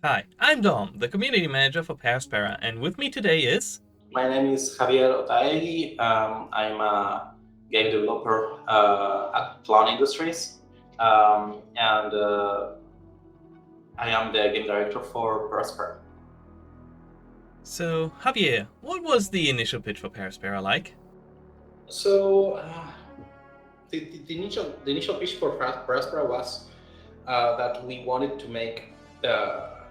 Hi, I'm Dom, the community manager for Aspera, and with me today is. My name is Javier Otaegui. I'm a game developer at Tlön Industries, and I am the game director for Aspera. So, Javier, what was the initial pitch for Aspera like? So the initial pitch for Aspera was that we wanted to make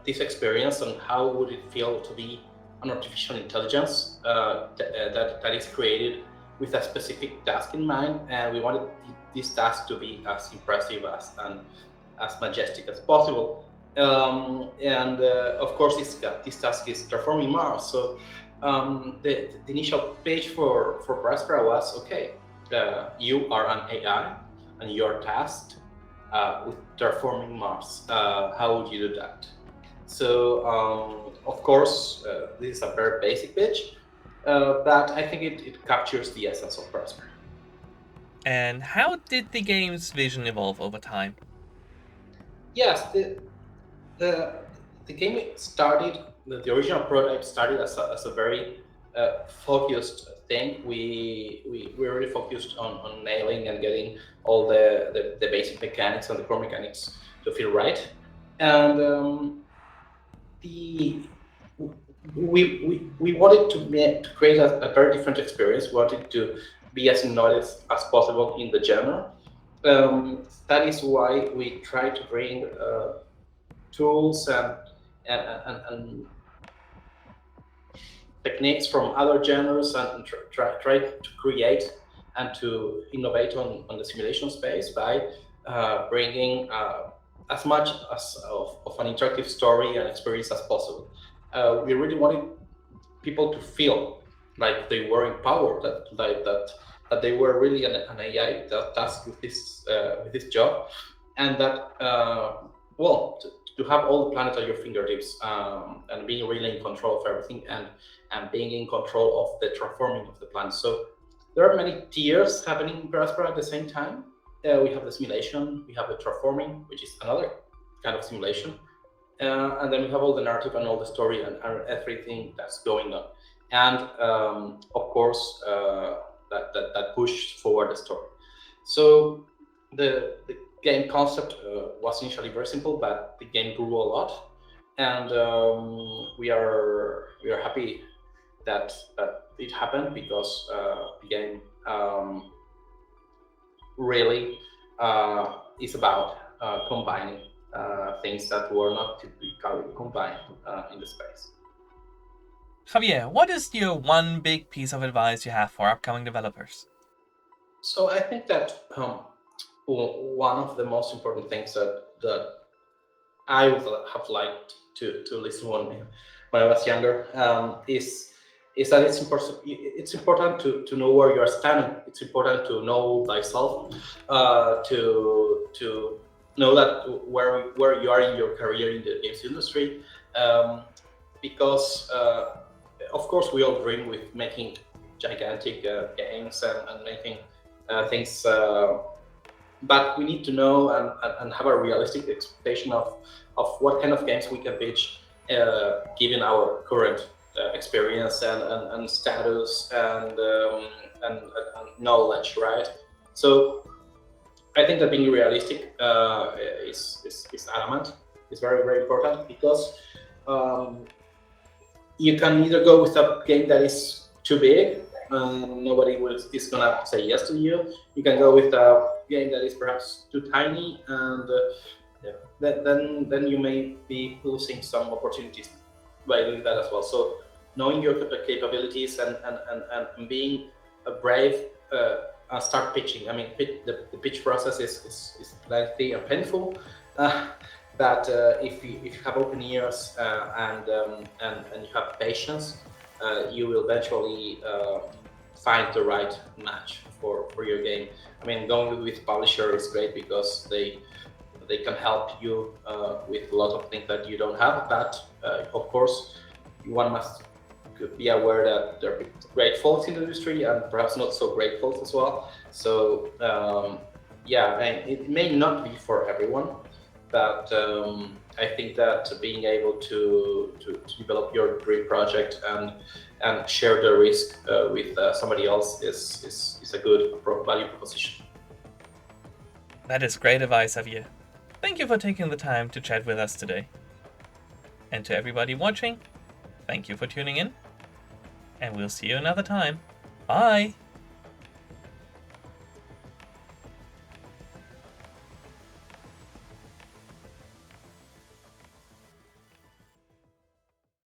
this experience on how would it feel to be an artificial intelligence that is created with a specific task in mind, and we wanted this task to be as impressive and as majestic as possible. And Of course, this task is terraforming Mars. So the initial page for Prospera was okay. You are an AI, and you're tasked with terraforming Mars. How would you do that? So, of course, this is a very basic pitch, but I think it captures the essence of Prosper. And how did the game's vision evolve over time? Yes, the, the game started, the original prototype started as a very focused thing. We really focused on nailing and getting all the basic mechanics and the core mechanics to feel right. And the we wanted to create a very different experience. We wanted to be as innovative as possible in the genre. That is why we try to bring tools and techniques from other genres and try to create and to innovate on the simulation space by bringing as much of an interactive story and experience as possible. We really wanted people to feel like they were empowered, that they were really an AI tasked with this job, and that well to have all the planet at your fingertips, and being really in control of everything, and being in control of the transforming of the planet. So there are many tiers happening in Prospera at the same time. We have the simulation, we have the transforming, which is another kind of simulation, and then we have all the narrative and all the story and everything that's going on, and of course that push forward the story. So the game concept was initially very simple, but the game grew a lot, and we are happy that it happened because the game really is about combining things that were not typically combined in the space. Javier, what is your one big piece of advice you have for upcoming developers? So I think that one of the most important things that I would have liked to listen when I was younger is that it's important to know where you are standing. It's important to know thyself, to know that where you are in your career in the games industry, um, because of course we all dream with making gigantic games and making things. But we need to know and have a realistic expectation of what kind of games we can pitch, given our current experience and status and knowledge, right? So I think that being realistic is adamant, is very, very important, because um, you can either go with a game that is too big and nobody is gonna say yes to you. You can go with a game that is perhaps too tiny, and yeah, then you may be losing some opportunities by doing that as well. So knowing your capabilities and being a brave, start pitching. I mean, the pitch process is lengthy and painful. Uh, but if you have open ears, and you have patience, you will eventually find the right match for your game. I mean, going with publisher is great because they can help you with a lot of things that you don't have. But of course, one must be aware that there are great faults in the industry and perhaps not so great faults as well. So yeah, and it may not be for everyone, But I think that being able to develop your dream project and share the risk with somebody else is a good value proposition. That is great advice, Javier. Thank you for taking the time to chat with us today. And to everybody watching, thank you for tuning in, and we'll see you another time. Bye!